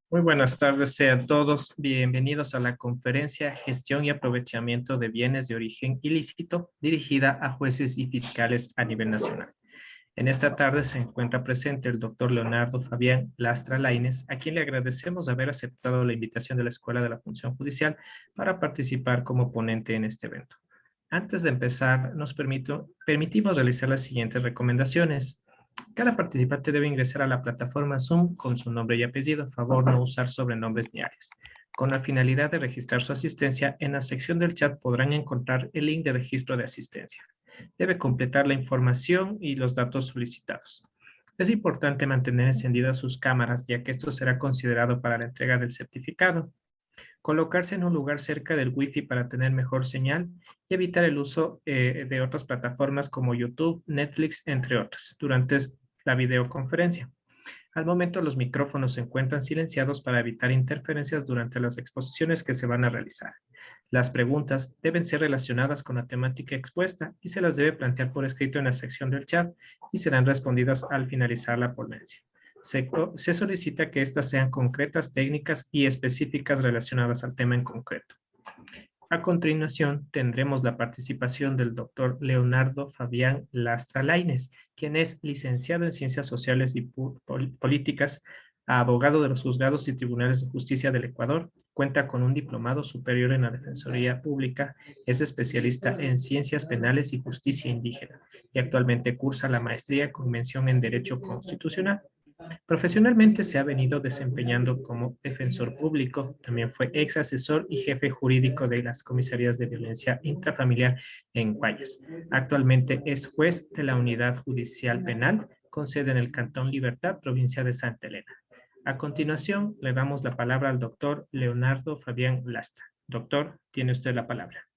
Muy buenas tardes, sean todos bienvenidos a la conferencia Gestión y Aprovechamiento de Bienes de Origen Ilícito, dirigida a jueces y fiscales a nivel nacional. En esta tarde se encuentra presente el doctor Leonardo Fabián Lastra Lainez, a quien le agradecemos haber aceptado la invitación de la Escuela de la Función Judicial para participar como ponente en este evento. Antes de empezar, permitimos realizar las siguientes recomendaciones. Cada participante debe ingresar a la plataforma Zoom con su nombre y apellido. Favor no usar sobrenombres ni alias. Con la finalidad de registrar su asistencia, en la sección del chat podrán encontrar el link de registro de asistencia. Debe completar la información y los datos solicitados. Es importante mantener encendidas sus cámaras, ya que esto será considerado para la entrega del certificado. Colocarse en un lugar cerca del Wi-Fi para tener mejor señal y evitar el uso de otras plataformas como YouTube, Netflix, entre otras, durante la videoconferencia. Al momento, los micrófonos se encuentran silenciados para evitar interferencias durante las exposiciones que se van a realizar. Las preguntas deben ser relacionadas con la temática expuesta y se las debe plantear por escrito en la sección del chat y serán respondidas al finalizar la ponencia. Se solicita que estas sean concretas, técnicas y específicas relacionadas al tema en concreto. A continuación, tendremos la participación del doctor Leonardo Fabián Lastra Lainez, quien es licenciado en Ciencias Sociales y Políticas, abogado de los juzgados y tribunales de justicia del Ecuador, cuenta con un diplomado superior en la Defensoría Pública, es especialista en Ciencias Penales y Justicia Indígena y actualmente cursa la maestría con mención en Derecho Constitucional. Profesionalmente se ha venido desempeñando como defensor público, también fue ex asesor y jefe jurídico de las comisarías de violencia intrafamiliar en Guayas. Actualmente es juez de la Unidad Judicial Penal con sede en el Cantón Libertad, provincia de Santa Elena. A continuación, le damos la palabra al doctor Leonardo Fabián Lastra. Doctor, tiene usted la palabra.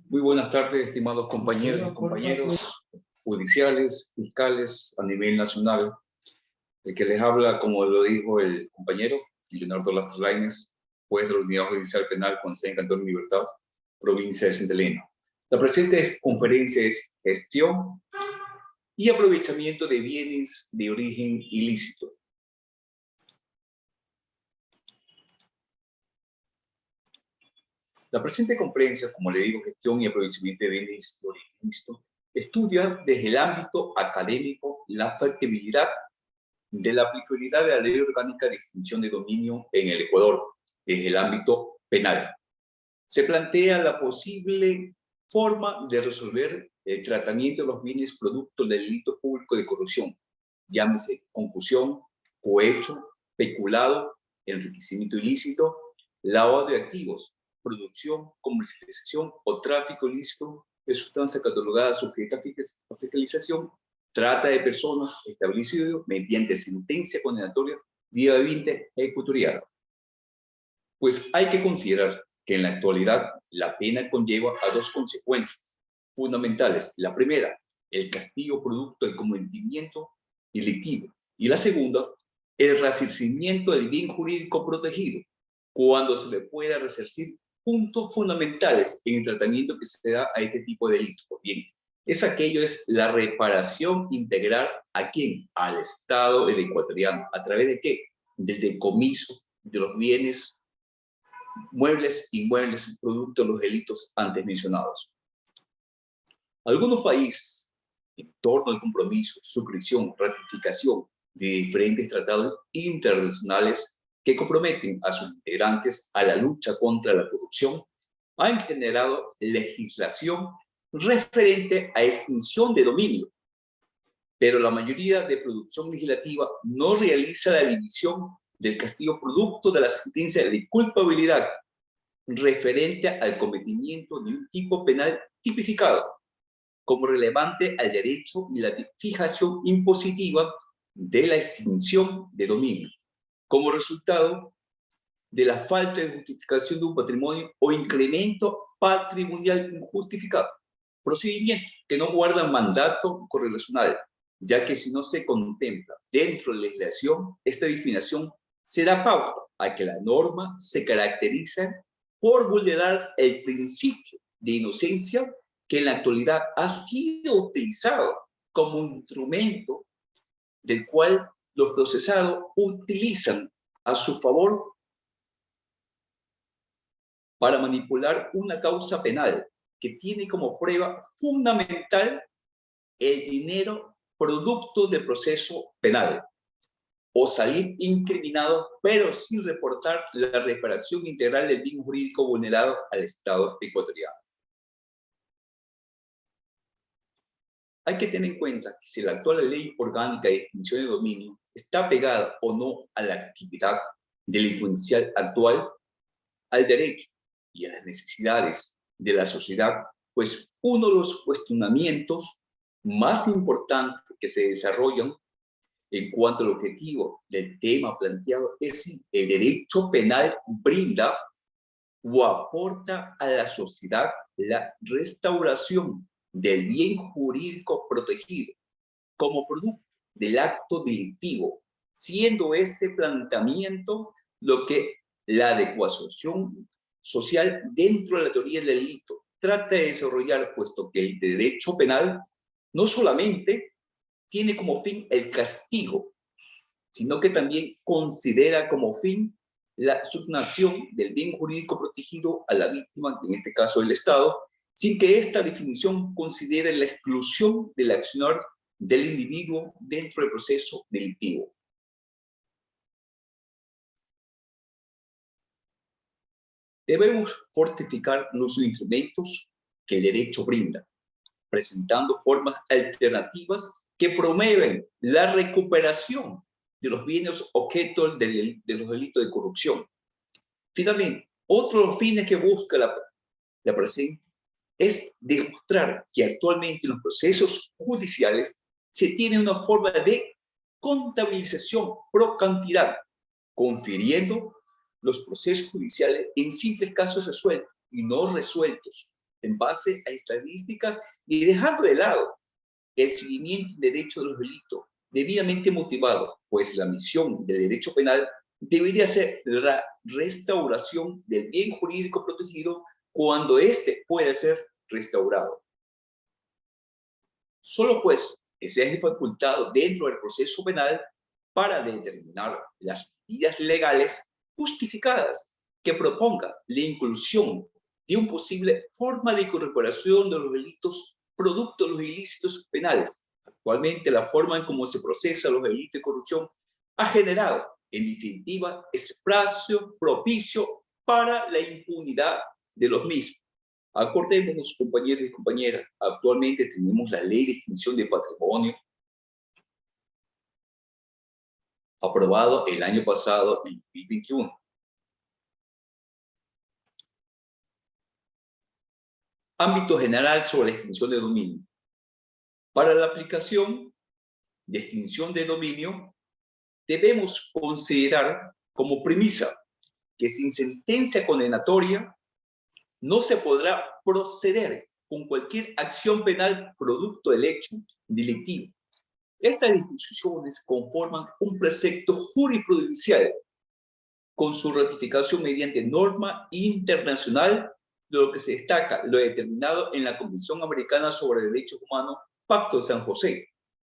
Muy buenas tardes, estimados compañeros y compañeros judiciales, fiscales a nivel nacional. El que les habla, como lo dijo el compañero, Leonardo Lastra Lainez, juez de la Unidad Judicial Penal con sede en Cantón Libertad, provincia de Santa Elena. La presente conferencia es Gestión y Aprovechamiento de Bienes de Origen Ilícito. La presente conferencia, como le digo, Gestión y Aprovechamiento de Bienes de Origen Ilícito, estudia desde el ámbito académico la factibilidad de la aplicabilidad de la Ley Orgánica de Extinción de Dominio en el Ecuador, desde el ámbito penal. Se plantea la posible forma de resolver el tratamiento de los bienes producto del delito público de corrupción, llámese concusión, cohecho, peculado, enriquecimiento ilícito, lavado de activos, producción, comercialización o tráfico ilícito de sustancia catalogada sujeta a fiscalización, trata de personas establecido mediante sentencia condenatoria debidamente ejecutoriada. Pues hay que considerar que en la actualidad la pena conlleva a dos consecuencias fundamentales. La primera, el castigo producto del cometimiento delictivo. Y la segunda, el resarcimiento del bien jurídico protegido, cuando se le pueda resarcir puntos fundamentales en el tratamiento que se da a este tipo de delitos. Bien, es la reparación integral ¿a quién? Al Estado ecuatoriano. ¿A través de qué? Del decomiso de los bienes muebles, inmuebles, producto de los delitos antes mencionados. Algunos países, en torno al compromiso, suscripción, ratificación de diferentes tratados internacionales que comprometen a sus integrantes a la lucha contra la corrupción, han generado legislación referente a extinción de dominio, pero la mayoría de producción legislativa no realiza la división del castigo producto de la sentencia de culpabilidad referente al cometimiento de un tipo penal tipificado como relevante al derecho y la fijación impositiva de la extinción de dominio, como resultado de la falta de justificación de un patrimonio o incremento patrimonial injustificado. Procedimiento que no guarda mandato correlacional, ya que si no se contempla dentro de la legislación, esta definición se da pauta a que la norma se caracteriza por vulnerar el principio de inocencia que en la actualidad ha sido utilizado como un instrumento del cual los procesados utilizan a su favor para manipular una causa penal que tiene como prueba fundamental el dinero producto del proceso penal, o salir incriminados pero sin reportar la reparación integral del bien jurídico vulnerado al Estado ecuatoriano. Hay que tener en cuenta que si la actual ley orgánica de extinción de dominio está pegada o no a la actividad delincuencial actual, al derecho y a las necesidades de la sociedad, pues uno de los cuestionamientos más importantes que se desarrollan en cuanto al objetivo del tema planteado es si el derecho penal brinda o aporta a la sociedad la restauración del bien jurídico protegido como producto del acto delictivo, siendo este planteamiento lo que la adecuación social dentro de la teoría del delito trata de desarrollar, puesto que el derecho penal no solamente tiene como fin el castigo, sino que también considera como fin la asignación del bien jurídico protegido a la víctima, en este caso el Estado, sin que esta definición considere la exclusión del accionar del individuo dentro del proceso delictivo. Debemos fortificar los instrumentos que el derecho brinda, presentando formas alternativas que promueven la recuperación de los bienes objeto de los delitos de corrupción. Finalmente, otro de los fines que busca la presente es demostrar que actualmente en los procesos judiciales se tiene una forma de contabilización pro cantidad, confiriendo los procesos judiciales en simples casos resueltos y no resueltos en base a estadísticas y dejando de lado el seguimiento del derecho de los delitos debidamente motivado, pues la misión del derecho penal debería ser la restauración del bien jurídico protegido cuando éste puede ser restaurado. Solo juez que sea facultado dentro del proceso penal para determinar las medidas legales justificadas que proponga la inclusión de una posible forma de recuperación de los delitos producto de los ilícitos penales. Actualmente, la forma en cómo se procesa los delitos de corrupción ha generado, en definitiva, espacio propicio para la impunidad de los mismos. Acordémonos, compañeros y compañeras, actualmente tenemos la Ley de Extinción de Patrimonio, aprobado el año pasado, en 2021. Ámbito general sobre la extinción de dominio. Para la aplicación de extinción de dominio, debemos considerar como premisa que sin sentencia condenatoria no se podrá proceder con cualquier acción penal producto del hecho delictivo. Estas disposiciones conforman un precepto jurisprudencial con su ratificación mediante norma internacional, de lo que se destaca lo determinado en la Convención Americana sobre Derechos Humanos, Pacto de San José,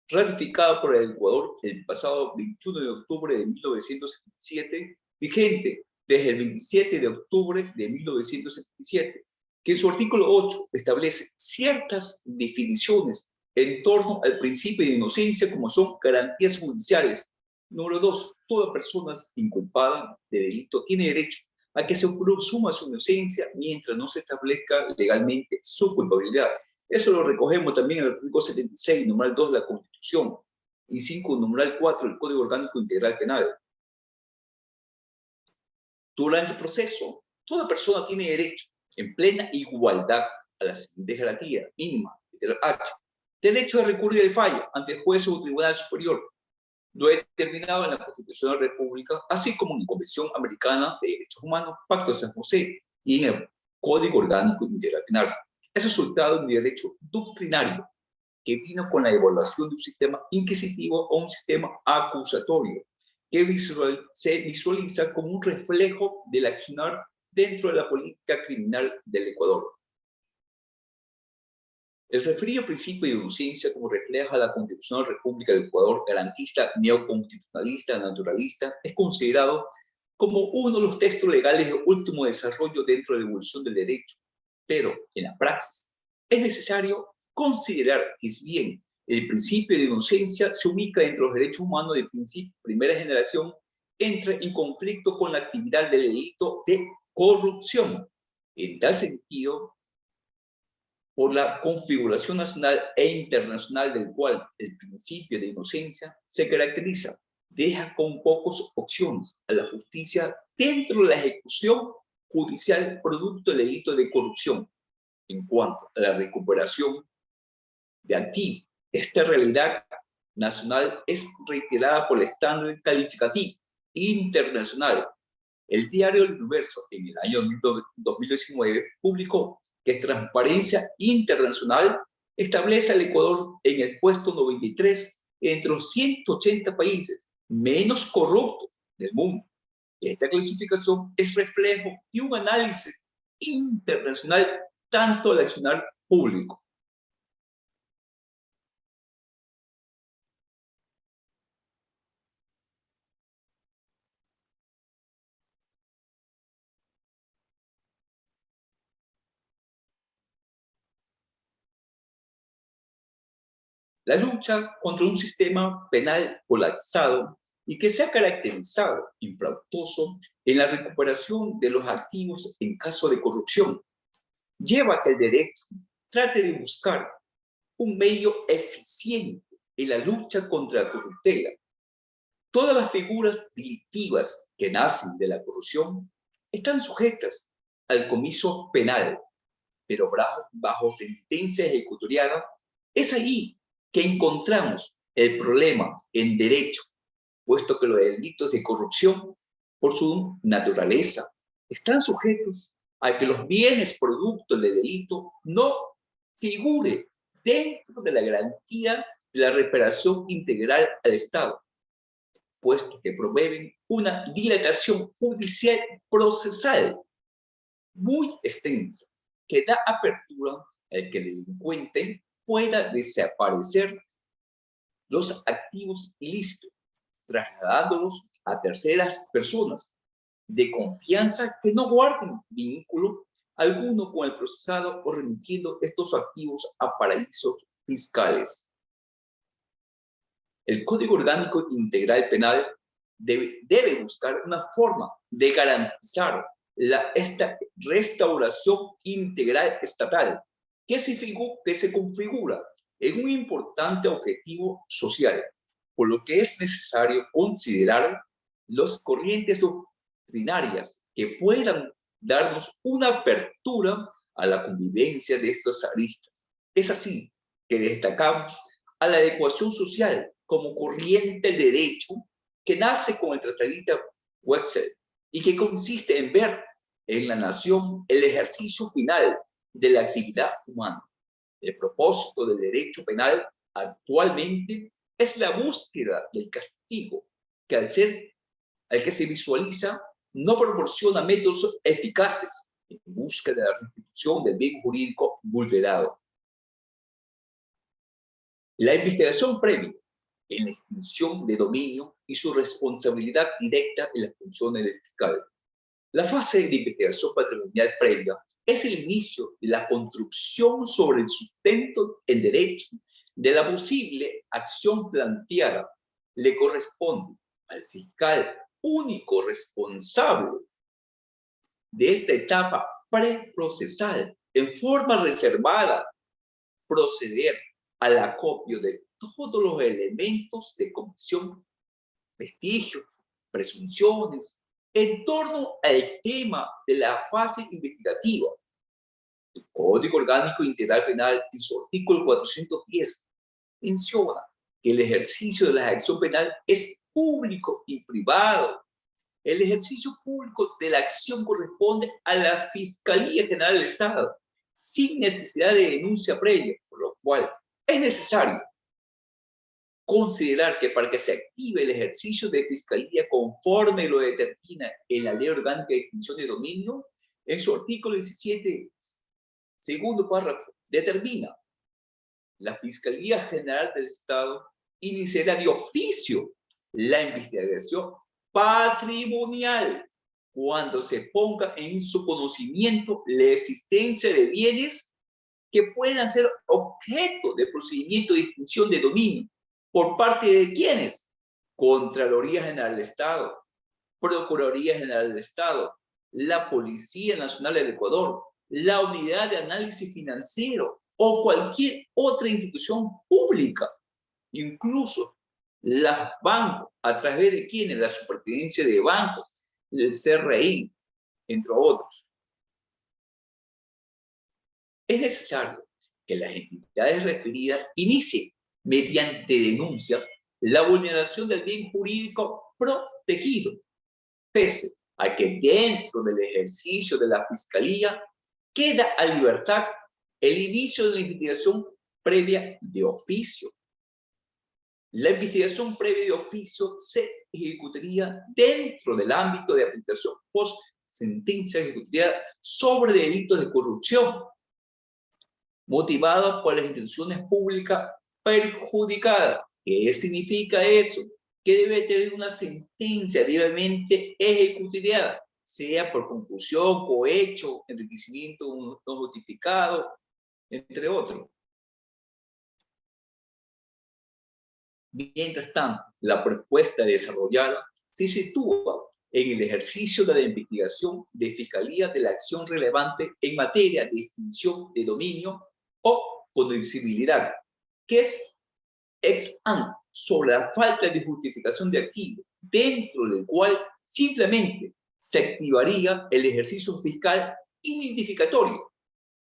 ratificado por el Ecuador el pasado 21 de octubre de 1977, vigente desde el 27 de octubre de 1977, que en su artículo 8 establece ciertas definiciones en torno al principio de inocencia, como son garantías judiciales. Número 2, toda persona inculpada de delito tiene derecho a que se presuma su inocencia mientras no se establezca legalmente su culpabilidad. Eso lo recogemos también en el artículo 76, numeral 2 de la Constitución, y 5, numeral 4 del Código Orgánico Integral Penal. Durante el proceso, toda persona tiene derecho, en plena igualdad, a la siguiente garantía mínima, literal H, derecho de recurrir el fallo ante el juez o tribunal superior, lo determinado en la Constitución de la República, así como en la Convención Americana de Derechos Humanos, Pacto de San José, y en el Código Orgánico Integral Penal. Es resultado de un derecho doctrinario que vino con la evaluación de un sistema inquisitivo o un sistema acusatorio, que se visualiza como un reflejo del accionar dentro de la política criminal del Ecuador. El referido principio de inocencia, como refleja la Constitución de la República del Ecuador, garantista, neoconstitucionalista, naturalista, es considerado como uno de los textos legales de último desarrollo dentro de la evolución del derecho. Pero, en la praxis, es necesario considerar que si bien el principio de inocencia se ubica entre los derechos humanos de primera generación, entra en conflicto con la actividad del delito de corrupción. En tal sentido, por la configuración nacional e internacional del cual el principio de inocencia se caracteriza, deja con pocas opciones a la justicia dentro de la ejecución judicial producto del delito de corrupción. En cuanto a la recuperación de aquí, esta realidad nacional es reiterada por el estándar calificativo internacional. El diario El Universo, en el año 2019, publicó que Transparencia Internacional establece al Ecuador en el puesto 93 entre los 180 países menos corruptos del mundo. Esta clasificación es reflejo y un análisis internacional tanto al accionar público. La lucha contra un sistema penal colapsado y que se ha caracterizado infructuoso en la recuperación de los activos en caso de corrupción, lleva a que el derecho trate de buscar un medio eficiente en la lucha contra la corruptela. Todas las figuras delictivas que nacen de la corrupción están sujetas al comiso penal, pero bajo sentencia ejecutoriada es allí que encontramos el problema en derecho, puesto que los delitos de corrupción, por su naturaleza, están sujetos a que los bienes producto del delito no figure dentro de la garantía de la reparación integral al Estado, puesto que promueven una dilatación judicial procesal muy extensa que da apertura al que el delincuente pueda desaparecer los activos ilícitos, trasladándolos a terceras personas de confianza que no guarden vínculo alguno con el procesado o remitiendo estos activos a paraísos fiscales. El Código Orgánico Integral Penal debe buscar una forma de garantizar esta restauración integral estatal que se configura en un importante objetivo social, por lo que es necesario considerar las corrientes doctrinarias que puedan darnos una apertura a la convivencia de estos aristas. Es así que destacamos a la adecuación social como corriente de derecho que nace con el tratadista Wetzel y que consiste en ver en la nación el ejercicio final de la actividad humana. El propósito del derecho penal actualmente es la búsqueda del castigo, que al que se visualiza no proporciona métodos eficaces en busca de la restitución del bien jurídico vulnerado. La investigación previa en la extinción de dominio y su responsabilidad directa en las funciones del fiscal. La fase de investigación patrimonial previa es el inicio de la construcción sobre el sustento en derecho de la posible acción planteada. Le corresponde al fiscal único responsable de esta etapa preprocesal en forma reservada proceder al acopio de todos los elementos de comisión, vestigios, presunciones, en torno al tema de la fase investigativa. El Código Orgánico Integral Penal, en su artículo 410, menciona que el ejercicio de la acción penal es público y privado. El ejercicio público de la acción corresponde a la Fiscalía General del Estado, sin necesidad de denuncia previa, por lo cual es necesario considerar que para que se active el ejercicio de fiscalía conforme lo determina en la Ley Orgánica de Extinción de Dominio, en su artículo 17, segundo párrafo, determina la Fiscalía General del Estado iniciará de oficio la investigación patrimonial cuando se ponga en su conocimiento la existencia de bienes que puedan ser objeto de procedimiento de extinción de dominio. ¿Por parte de quiénes? Contraloría General del Estado, Procuraduría General del Estado, la Policía Nacional del Ecuador, la Unidad de Análisis Financiero o cualquier otra institución pública, incluso las bancos, a través de quienes, la Superintendencia de Bancos, el CRI, entre otros. Es necesario que las entidades referidas inicien, mediante denuncia, la vulneración del bien jurídico protegido, pese a que dentro del ejercicio de la Fiscalía queda a libertad el inicio de la investigación previa de oficio. La investigación previa de oficio se ejecutaría dentro del ámbito de aplicación post-sentencia ejecutiva sobre delitos de corrupción, motivados por las instituciones públicas perjudicadas. ¿Qué significa eso? Que debe tener una sentencia debidamente ejecutoriada, sea por conclusión, cohecho, enriquecimiento no justificado, entre otros. Mientras tanto, la propuesta desarrollada se sitúa en el ejercicio de la investigación de fiscalía de la acción relevante en materia de extinción de dominio o conducibilidad, que es ex ante sobre la falta de justificación de activo, dentro del cual simplemente se activaría el ejercicio fiscal identificatorio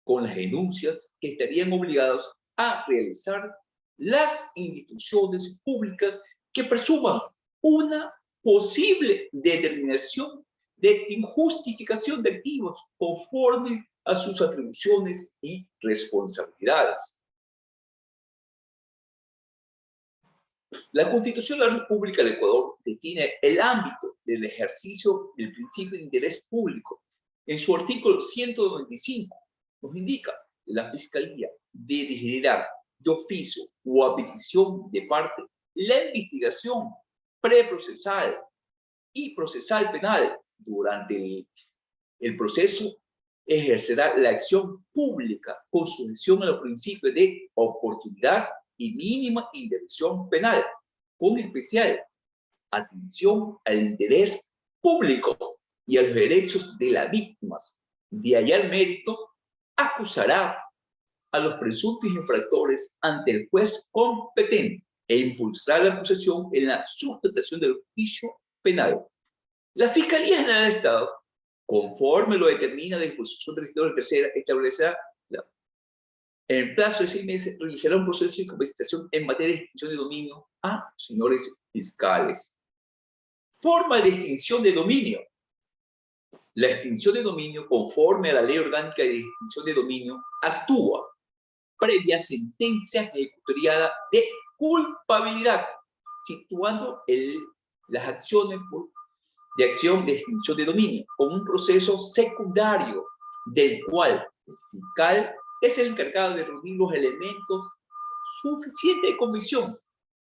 con las denuncias que estarían obligados a realizar las instituciones públicas que presuman una posible determinación de injustificación de activos conforme a sus atribuciones y responsabilidades. La Constitución de la República del Ecuador define el ámbito del ejercicio del principio de interés público. En su artículo 195 nos indica: la Fiscalía dirigirá de oficio o a petición de parte la investigación preprocesal y procesal penal. Durante el proceso ejercerá la acción pública con sujeción a los principios de oportunidad y mínima intervención penal, con especial atención al interés público y a los derechos de las víctimas. De hallar mérito, acusará a los presuntos infractores ante el juez competente e impulsará la acusación en la sustentación del juicio penal. La Fiscalía General del Estado, conforme lo determina la disposición transitoria tercera, establecerá en plazo de 6 meses, realizará un proceso de capacitación en materia de extinción de dominio a señores fiscales. Forma de extinción de dominio. La extinción de dominio, conforme a la Ley Orgánica de Extinción de Dominio, actúa previa sentencia ejecutoriada de culpabilidad, situando las acciones de acción de extinción de dominio como un proceso secundario del cual el fiscal es el encargado de reunir los elementos suficientes de convicción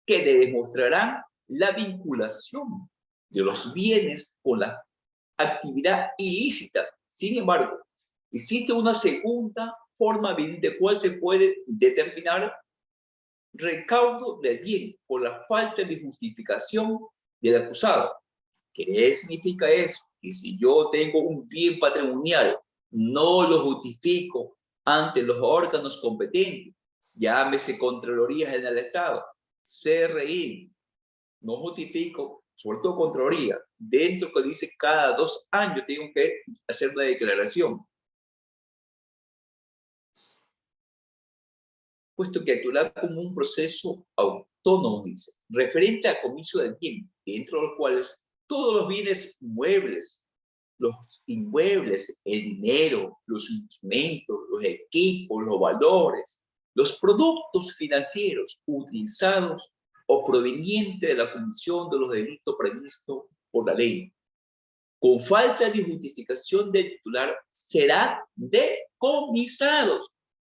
que le demostrarán la vinculación de los bienes con la actividad ilícita. Sin embargo, existe una segunda forma de cual se puede determinar recaudo del bien por la falta de justificación del acusado. ¿Qué significa eso? Que si yo tengo un bien patrimonial, no lo justifico ante los órganos competentes, llámese Contraloría General del Estado, CRI, no justifico, sobre todo Contraloría, dentro que dice cada 2 años tengo que hacer una declaración. Puesto que actuará como un proceso autónomo, dice, referente a comiso del bien, dentro de los cuales todos los bienes muebles, los inmuebles, el dinero, los instrumentos, los equipos, los valores, los productos financieros utilizados o provenientes de la comisión de los delitos previstos por la ley, con falta de justificación del titular, serán decomisados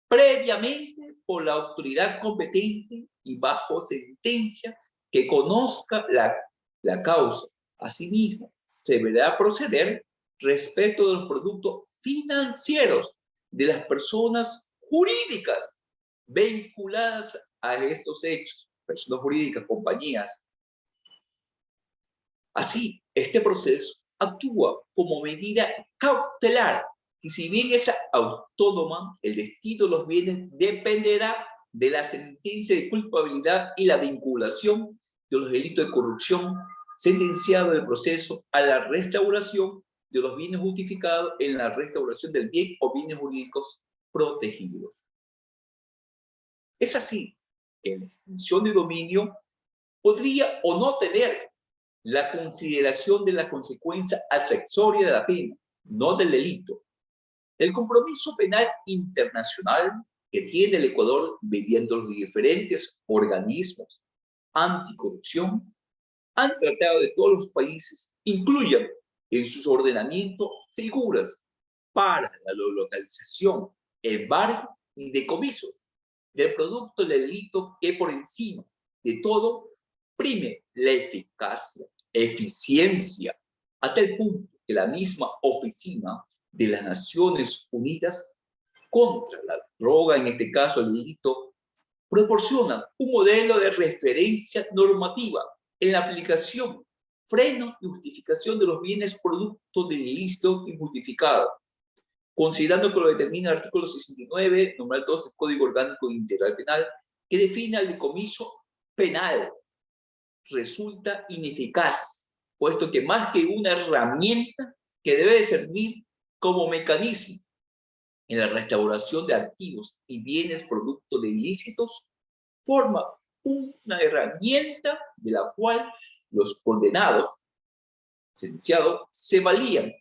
previamente por la autoridad competente y bajo sentencia que conozca la causa. Asimismo, se deberá proceder respecto de los productos financieros de las personas jurídicas vinculadas a estos hechos, personas jurídicas, compañías. Así, este proceso actúa como medida cautelar y si bien es autónoma, el destino de los bienes dependerá de la sentencia de culpabilidad y la vinculación de los delitos de corrupción sentenciado del proceso a la restauración de los bienes justificados en la restauración del bien o bienes jurídicos protegidos. Es así que la extinción de dominio podría o no tener la consideración de la consecuencia accesoria de la pena, no del delito. El compromiso penal internacional que tiene el Ecuador mediante los diferentes organismos anticorrupción han tratado de todos los países incluyan en sus ordenamientos figuras para la localización, embargo y decomiso del producto del delito que por encima de todo prime la eficacia, eficiencia, hasta el punto que la misma Oficina de las Naciones Unidas contra la droga, en este caso el delito, proporciona un modelo de referencia normativa en la aplicación, freno y justificación de los bienes producto del ilícito injustificado, considerando que lo determina el artículo 69, numeral 2 del Código Orgánico Integral Penal, que define el decomiso penal, resulta ineficaz, puesto que más que una herramienta que debe de servir como mecanismo en la restauración de activos y bienes producto de ilícitos, forma una herramienta de la cual los condenados, sentenciados, se valían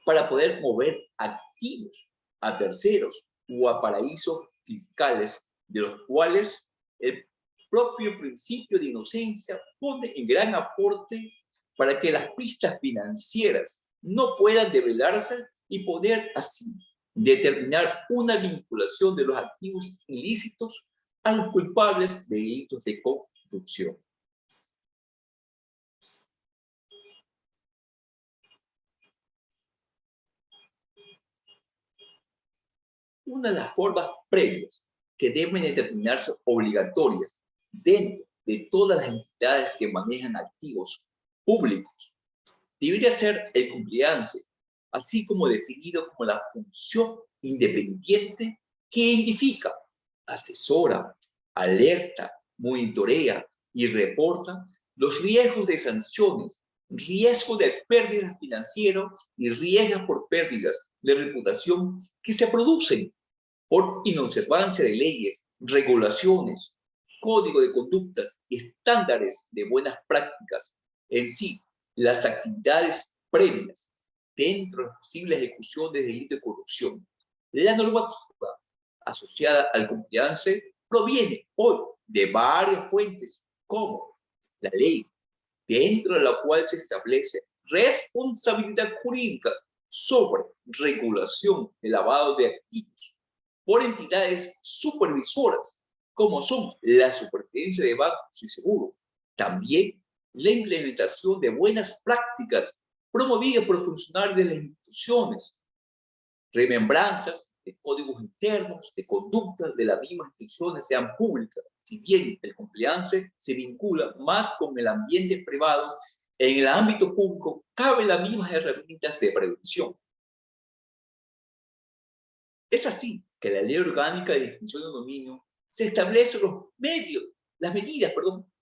para poder mover activos a terceros o a paraísos fiscales, de los cuales el propio principio de inocencia pone en gran aporte para que las pistas financieras no puedan develarse y poder así determinar una vinculación de los activos ilícitos a los culpables de delitos de corrupción. Una de las formas previas que deben determinarse obligatorias dentro de todas las entidades que manejan activos públicos debería ser el compliance, así como definido como la función independiente que identifica, asesora, alerta, monitorea y reporta los riesgos de sanciones, riesgo de pérdidas financieras y riesgos por pérdidas de reputación que se producen por inobservancia de leyes, regulaciones, código de conductas y estándares de buenas prácticas. En sí, las actividades previas dentro de la posible ejecución de delito de corrupción. La normativa asociada al compliance proviene hoy de varias fuentes, como la ley, dentro de la cual se establece responsabilidad jurídica sobre regulación de lavado de activos por entidades supervisoras, como son la Superintendencia de Bancos y Seguros. También la implementación de buenas prácticas promovida por funcionarios de las instituciones, remembranzas de códigos internos, de conductas de las mismas instituciones sean públicas. Si bien el compliance se vincula más con el ambiente privado, en el ámbito público caben las mismas herramientas de prevención. Es así que la Ley Orgánica de Extinción de Dominio se establecen los medios, las medidas,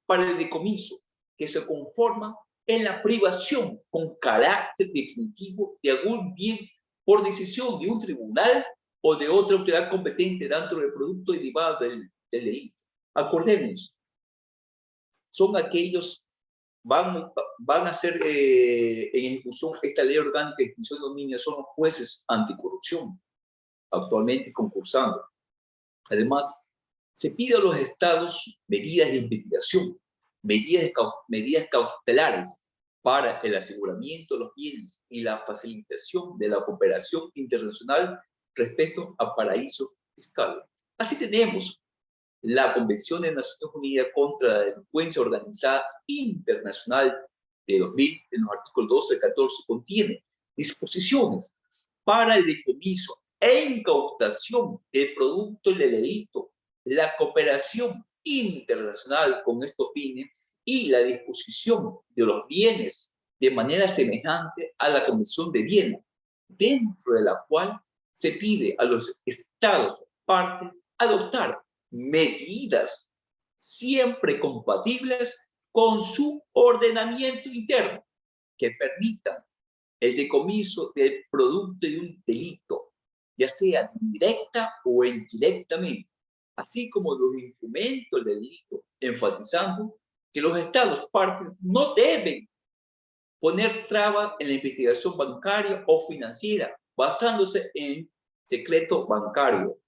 para el decomiso, que se conforman en la privación con carácter definitivo de algún bien por decisión de un tribunal o de otra autoridad competente dentro del producto derivado del delito. Acordemos, son aquellos, van a ser en ejecución esta Ley Orgánica de Extinción de Dominio, son los jueces anticorrupción, actualmente concursando. Además, se pide a los estados medidas de investigación, medidas cautelares para el aseguramiento de los bienes y la facilitación de la cooperación internacional respecto a paraísos fiscal. Así tenemos la Convención de Naciones Unidas contra la Delincuencia Organizada Internacional de 2000, en los artículos 12 y 14, contiene disposiciones para el decomiso e incautación del producto del delito, la cooperación internacional con estos fines y la disposición de los bienes de manera semejante a la Convención de Viena, dentro de la cual se pide a los estados partes adoptar medidas siempre compatibles con su ordenamiento interno que permitan el decomiso del producto de un delito, ya sea directa o indirectamente, así como los instrumentos del delito, enfatizando que los estados partes no deben poner trabas en la investigación bancaria o financiera basándose en secreto bancario.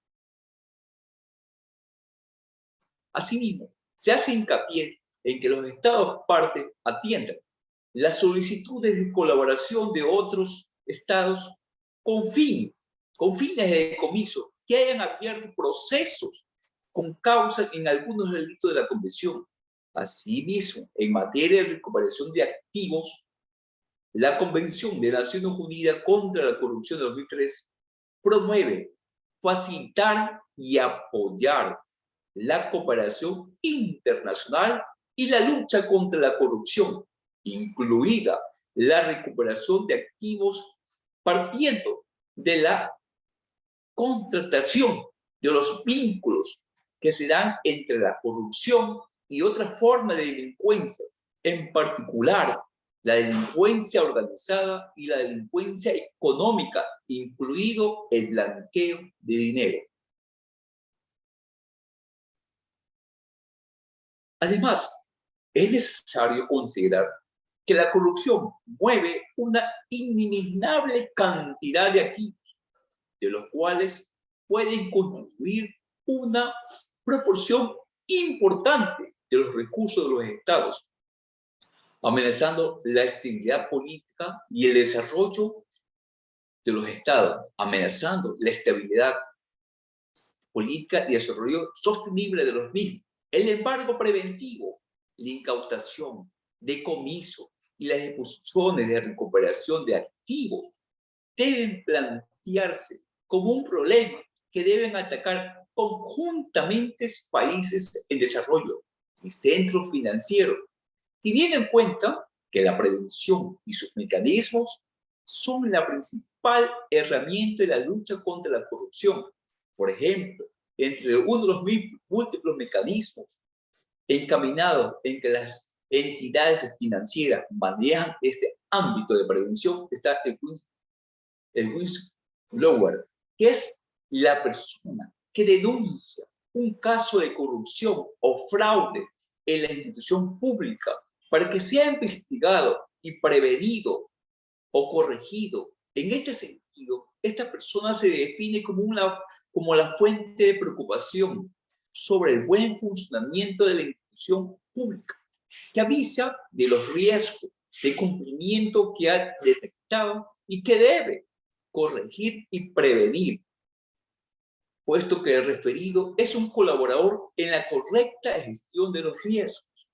Asimismo, se hace hincapié en que los estados partes atiendan las solicitudes de colaboración de otros estados con fines de decomiso que hayan abierto procesos con causa en algunos delitos de la Convención. Asimismo, en materia de recuperación de activos, la Convención de Naciones Unidas contra la Corrupción de 2003 promueve facilitar y apoyar la cooperación internacional y la lucha contra la corrupción, incluida la recuperación de activos partiendo de la contratación de los vínculos que se dan entre la corrupción y otra forma de delincuencia, en particular la delincuencia organizada y la delincuencia económica, incluido el blanqueo de dinero. Además, es necesario considerar que la corrupción mueve una inimaginable cantidad de activos, de los cuales pueden constituir una proporción importante de los recursos de los estados, amenazando la estabilidad política y el desarrollo de los estados, amenazando la estabilidad política y desarrollo sostenible de los mismos. El embargo preventivo, la incautación, decomiso y las disposiciones de recuperación de activos deben plantearse como un problema que deben atacar conjuntamente países en desarrollo y centros financieros, teniendo en cuenta que la prevención y sus mecanismos son la principal herramienta de la lucha contra la corrupción. Por ejemplo, entre uno de los múltiples mecanismos encaminados en que las entidades financieras manejan este ámbito de prevención está el whistleblower, que es la persona que denuncia un caso de corrupción o fraude en la institución pública para que sea investigado y prevenido o corregido. En este sentido, esta persona se define como la fuente de preocupación sobre el buen funcionamiento de la institución pública, que avisa de los riesgos de cumplimiento que ha detectado y que debe corregir y prevenir, puesto que el referido es un colaborador en la correcta gestión de los riesgos,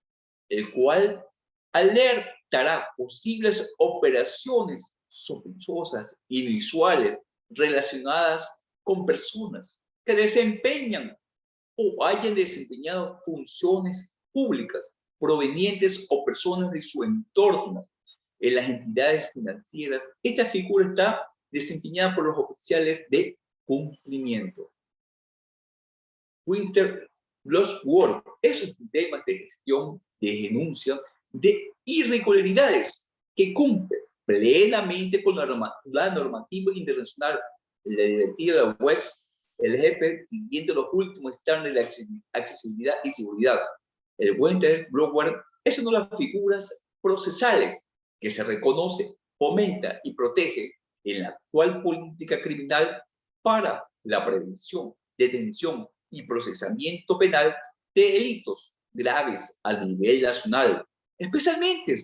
el cual alertará posibles operaciones sospechosas y visuales relacionadas con personas que desempeñan o hayan desempeñado funciones públicas provenientes o personas de su entorno en las entidades financieras. Esta figura está desempeñada por los oficiales de cumplimiento. Whistleblower es un sistema de gestión de denuncia de irregularidades que cumple plenamente con la normativa internacional, la directiva web, el jefe, siguiendo los últimos estándares de accesibilidad y seguridad. El whistleblower es una de las figuras procesales que se reconoce, fomenta y protege en la actual política criminal para la prevención, detención y procesamiento penal de delitos graves a nivel nacional, especialmente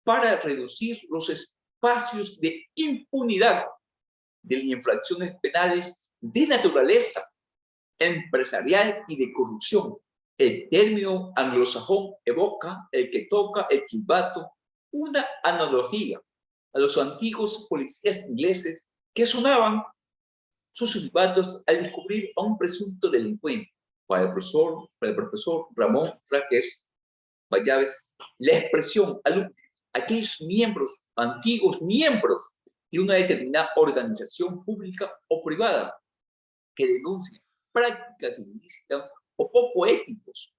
para reducir los espacios de impunidad de las infracciones penales de naturaleza empresarial y de corrupción. El término anglosajón evoca el que toca el silbato, una analogía a los antiguos policías ingleses que sonaban sus silbatos al descubrir a un presunto delincuente. Para el profesor Ramón Fraques Vallaves, la expresión alude a aquellos miembros, antiguos miembros de una determinada organización pública o privada que denuncian prácticas ilícitas o poco éticos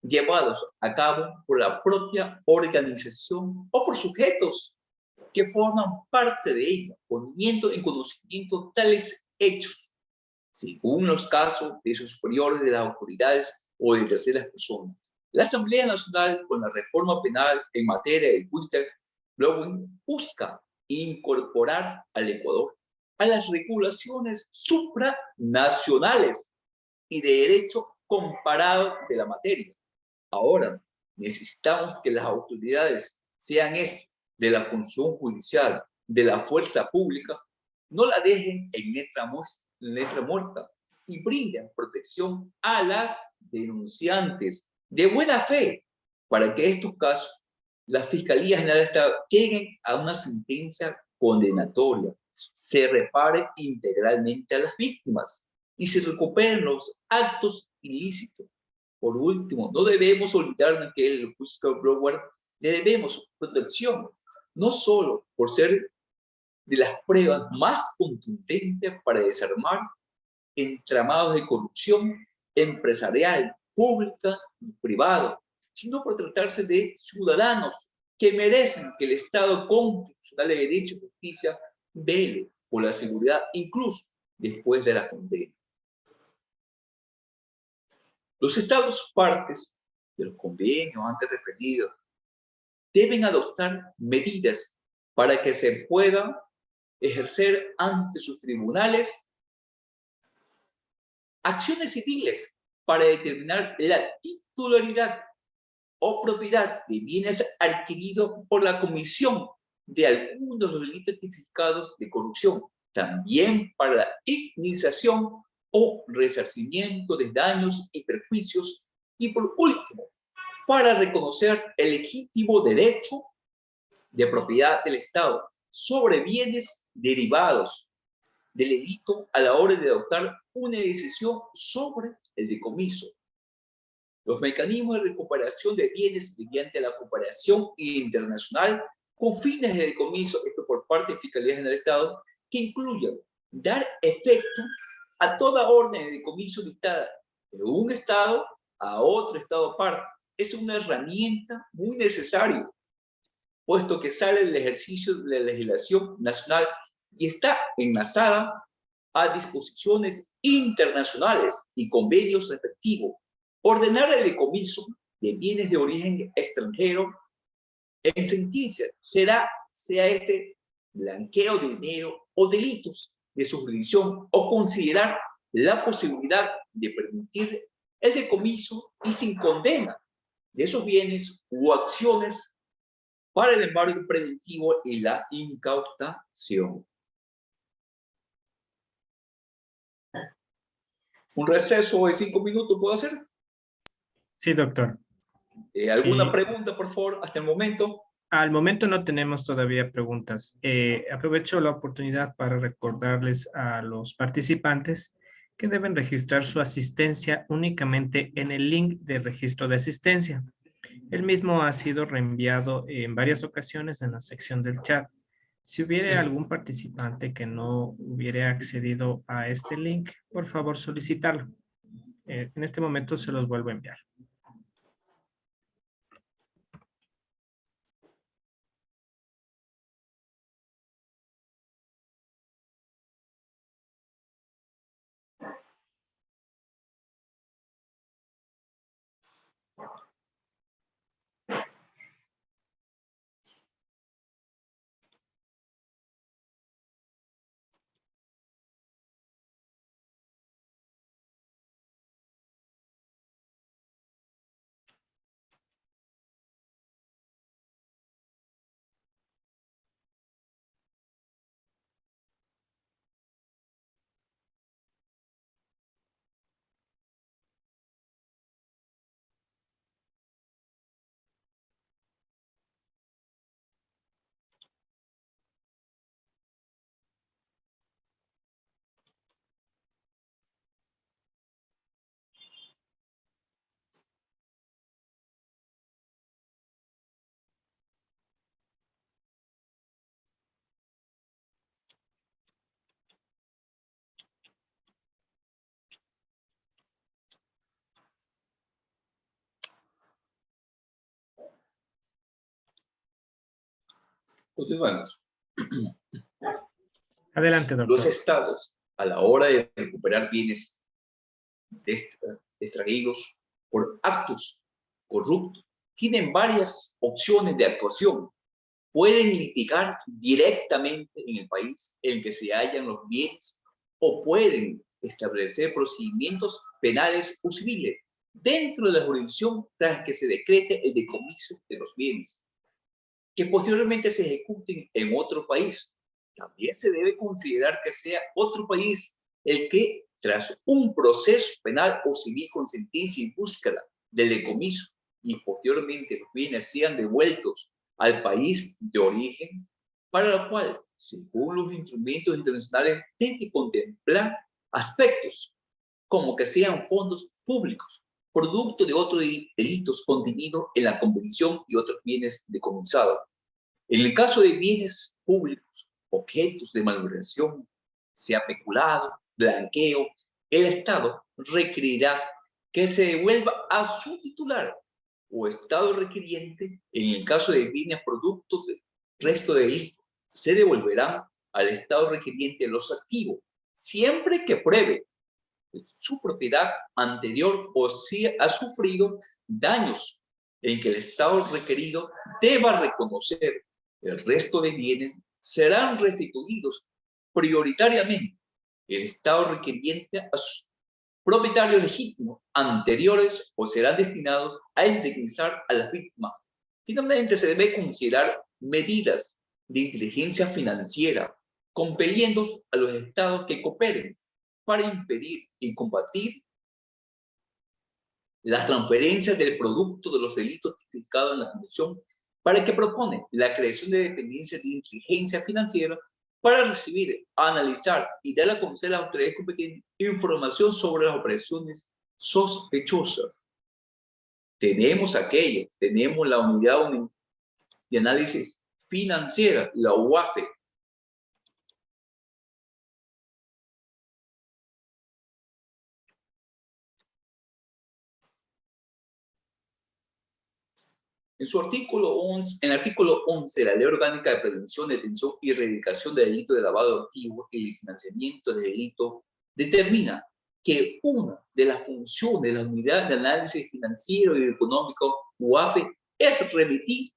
llevados a cabo por la propia organización o por sujetos que forman parte de ella, poniendo en conocimiento tales hechos, según los casos de sus superiores, de las autoridades o de terceras personas. La Asamblea Nacional, con la reforma penal en materia de whistleblowing, busca incorporar al Ecuador a las regulaciones supranacionales y de derecho comparado de la materia. Ahora, necesitamos que las autoridades sean esto, de la función judicial, de la fuerza pública, no la dejen en letra muerta y brinden protección a las denunciantes de buena fe para que estos casos, la Fiscalía General del Estado, lleguen a una sentencia condenatoria, se repare integralmente a las víctimas y se recuperen los actos ilícitos. Por último, no debemos olvidarnos que el whistleblower le debemos protección, no solo por ser de las pruebas más contundentes para desarmar entramados de corrupción empresarial, pública y privada, sino por tratarse de ciudadanos que merecen que el Estado constitucional de Derecho y Justicia vele por la seguridad incluso después de la condena. Los Estados partes de los convenios antes referidos deben adoptar medidas para que se puedan ejercer ante sus tribunales acciones civiles para determinar la titularidad o propiedad de bienes adquiridos por la comisión de algunos de los delitos tipificados de corrupción, también para la indemnización o resarcimiento de daños y perjuicios, y por último, para reconocer el legítimo derecho de propiedad del Estado sobre bienes derivados del delito a la hora de adoptar una decisión sobre el decomiso. Los mecanismos de recuperación de bienes mediante la cooperación internacional con fines de decomiso, esto por parte de Fiscalía General del Estado, que incluyan dar efecto a toda orden de decomiso dictada de un Estado a otro Estado parte. Es una herramienta muy necesaria, puesto que sale del ejercicio de la legislación nacional y está enlazada a disposiciones internacionales y convenios respectivos. Ordenar el decomiso de bienes de origen extranjero en sentencia sea este blanqueo de dinero o delitos de su jurisdicción, o considerar la posibilidad de permitir el decomiso y sin condena de esos bienes u acciones para el embargo preventivo y la incautación. Un receso de 5 minutos, ¿puedo hacer? Sí, doctor. ¿Alguna pregunta, por favor, hasta el momento? Al momento no tenemos todavía preguntas. Aprovecho la oportunidad para recordarles a los participantes que deben registrar su asistencia únicamente en el link de registro de asistencia. El mismo ha sido reenviado en varias ocasiones en la sección del chat. Si hubiera algún participante que no hubiera accedido a este link, por favor solicitarlo. En este momento se los vuelvo a enviar. Continuamos. Adelante, Los doctor. estados, a la hora de recuperar bienes extraídos por actos corruptos, tienen varias opciones de actuación. Pueden litigar directamente en el país en que se hallan los bienes o pueden establecer procedimientos penales o civiles dentro de la jurisdicción tras que se decrete el decomiso de los bienes, que posteriormente se ejecuten en otro país. También se debe considerar que sea otro país el que, tras un proceso penal o civil con sentencia y búsqueda del decomiso y posteriormente los bienes sean devueltos al país de origen, para lo cual, según los instrumentos internacionales, debe contemplar aspectos como que sean fondos públicos, producto de otros delitos contenidos en la convención y otros bienes decomisados. En el caso de bienes públicos, objetos de malversación, sea peculado, blanqueo, el Estado requerirá que se devuelva a su titular o Estado requiriente. En el caso de bienes producto del resto de delito, se devolverán al Estado requiriente los activos, siempre que pruebe su propiedad anterior o si ha sufrido daños en que el Estado requerido deba reconocer. El resto de bienes serán restituidos prioritariamente el Estado requiriente a sus propietarios legítimos anteriores o serán destinados a indemnizar a las víctimas. Finalmente, se debe considerar medidas de inteligencia financiera, compeliendo a los estados que cooperen para impedir y combatir las transferencias del producto de los delitos tipificados en la Convención, para que propone la creación de dependencias de inteligencia financiera para recibir, analizar y dar a conocer a las autoridades competentes información sobre las operaciones sospechosas. Tenemos la Unidad de Análisis Financiera, la UAFE. En el artículo 11 de la Ley Orgánica de Prevención, Detención y Erradicación del Delito de Lavado de Activos y el Financiamiento de Delito, determina que una de las funciones de la Unidad de Análisis Financiero y Económico, UAFE, es remitir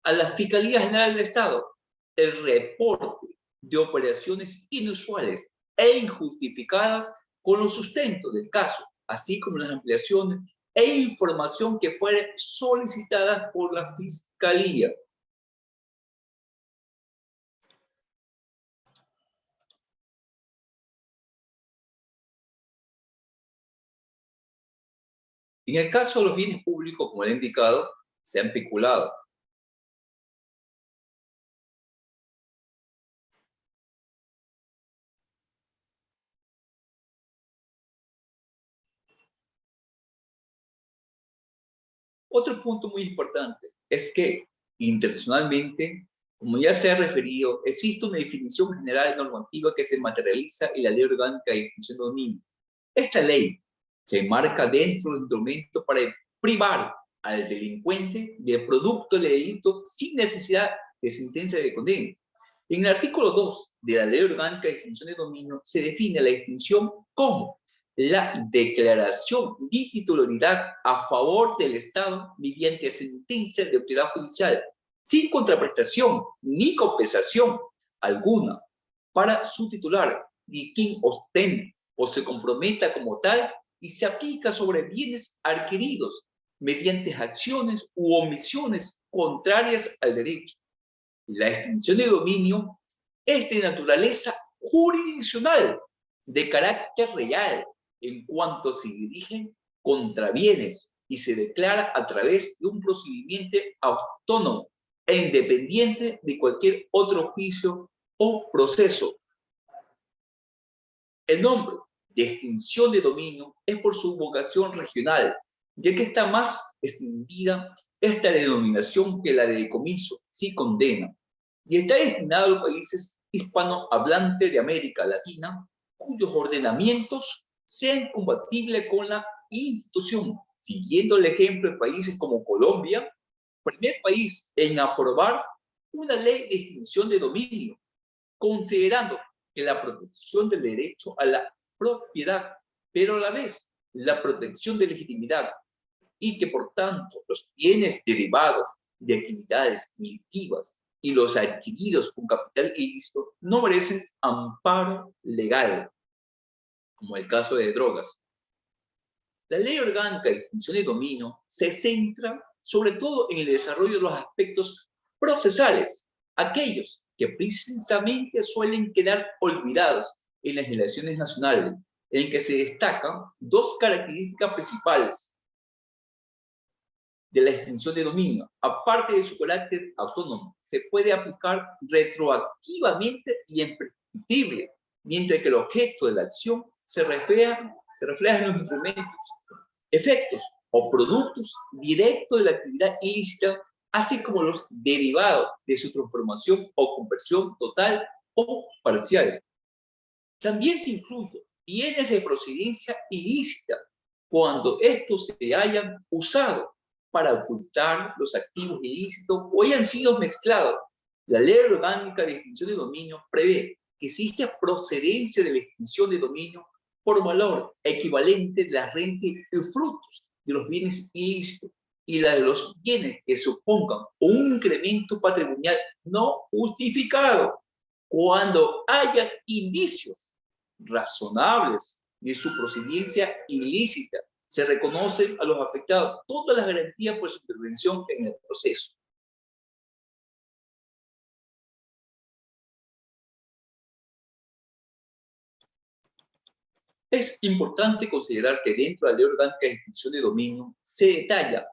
a la Fiscalía General del Estado el reporte de operaciones inusuales e injustificadas con los sustentos del caso, así como las ampliaciones e información que fuere solicitada por la Fiscalía. En el caso de los bienes públicos, como le he indicado, se han peculado. Otro punto muy importante es que internacionalmente, como ya se ha referido, existe una definición general normativa que se materializa en la Ley Orgánica de Definición de Dominio. Esta ley se enmarca dentro del instrumento para privar al delincuente del producto del delito sin necesidad de sentencia de condena. En el artículo 2 de la Ley Orgánica de Definición de Dominio se define la distinción como la declaración de titularidad a favor del Estado mediante sentencia de autoridad judicial, sin contraprestación ni compensación alguna para su titular y quien ostente o se comprometa como tal y se aplica sobre bienes adquiridos mediante acciones u omisiones contrarias al derecho. La extinción de dominio es de naturaleza jurisdiccional, de carácter real, en cuanto se dirigen contra bienes y se declara a través de un procedimiento autónomo e independiente de cualquier otro juicio o proceso. El nombre de extinción de dominio es por su vocación regional, ya que está más extendida esta denominación que la de decomiso, sí condena, y está destinado a los países hispanohablantes de América Latina, cuyos ordenamientos sean compatibles con la institución, siguiendo el ejemplo de países como Colombia, primer país en aprobar una ley de extinción de dominio, considerando que la protección del derecho a la propiedad, pero a la vez la protección de legitimidad, y que por tanto los bienes derivados de actividades delictivas y los adquiridos con capital ilícito no merecen amparo legal, como el caso de drogas. La ley orgánica de extinción de dominio se centra sobre todo en el desarrollo de los aspectos procesales, aquellos que precisamente suelen quedar olvidados en las legislaciones nacionales, en que se destacan dos características principales de la extinción de dominio. Aparte de su carácter autónomo, se puede aplicar retroactivamente y en prescriptible, mientras que el objeto de la acción se refleja en los instrumentos, efectos o productos directos de la actividad ilícita, así como los derivados de su transformación o conversión total o parcial. También se incluyen bienes de procedencia ilícita cuando estos se hayan usado para ocultar los activos ilícitos o hayan sido mezclados. La ley orgánica de extinción de dominio prevé que exista procedencia de la extinción de dominio por valor equivalente de la renta y frutos de los bienes ilícitos y la de los bienes que supongan un incremento patrimonial no justificado cuando haya indicios razonables de su procedencia ilícita. Se reconocen a los afectados todas las garantías por su intervención en el proceso. Es importante considerar que dentro de la Ley Orgánica de Extinción de Dominio se detalla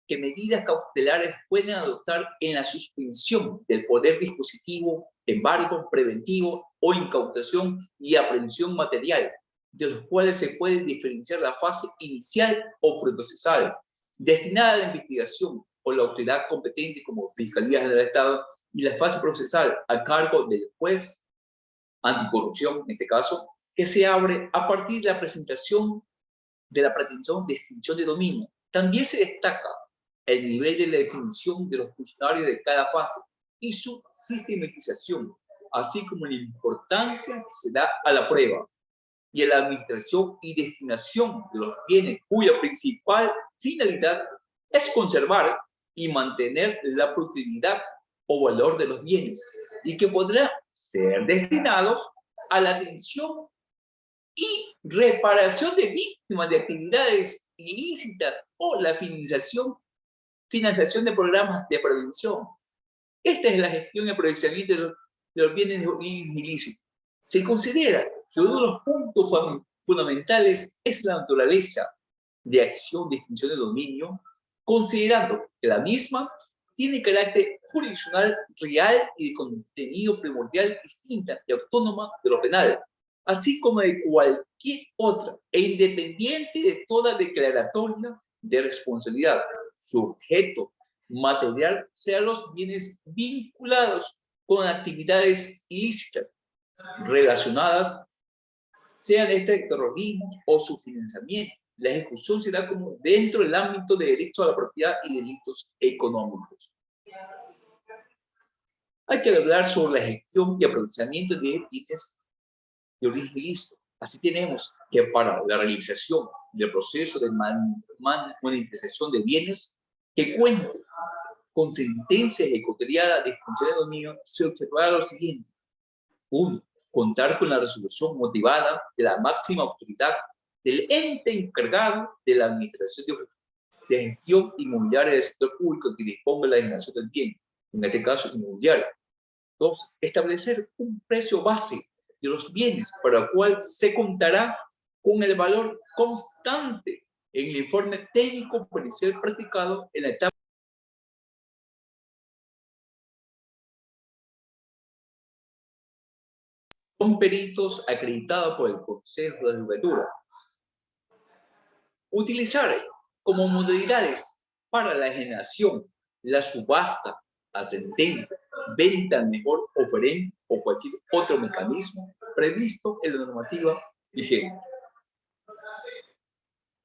que medidas cautelares pueden adoptar en la suspensión del poder dispositivo, embargo preventivo o incautación y aprehensión material, de los cuales se puede diferenciar la fase inicial o procesal, destinada a la investigación o la autoridad competente como Fiscalía General del Estado, y la fase procesal a cargo del juez anticorrupción, en este caso, que se abre a partir de la presentación de la pretensión de extinción de dominio. También se destaca el nivel de la definición de los funcionarios de cada fase y su sistematización, así como la importancia que se da a la prueba y a la administración y destinación de los bienes cuya principal finalidad es conservar y mantener la productividad o valor de los bienes y que podrán ser destinados a la atención y reparación de víctimas de actividades ilícitas o la financiación de programas de prevención. Esta es la gestión y aprovechamiento de los bienes ilícitos. Se considera que uno de los puntos fundamentales es la naturaleza de acción de extinción de dominio, considerando que la misma tiene carácter jurisdiccional real y de contenido primordial distinta y autónoma de lo penal, así como de cualquier otra, e independiente de toda declaratoria de responsabilidad. Su objeto material sean los bienes vinculados con actividades ilícitas relacionadas, sean este terrorismo o su financiamiento. La ejecución se da como dentro del ámbito de derecho a la propiedad y delitos económicos. Hay que hablar sobre la gestión y aprovechamiento de bienes de origen ilícito. Así tenemos que para la realización del proceso de monetización de bienes que cuente con sentencia ejecutoriada de extinción de dominio, se observará lo siguiente. 1. Contar con la resolución motivada de la máxima autoridad del ente encargado de la administración de gestión inmobiliaria del sector público que disponga de la designación del bien, en este caso inmobiliario. 2. Establecer un precio base de los bienes para el cual se contará con el valor constante en el informe técnico policial practicado en la etapa con peritos acreditados por el Consejo de Judicatura. Utilizar como modalidades para la generación, la subasta ascendente, venta al mejor oferente o cualquier otro mecanismo previsto en la normativa vigente.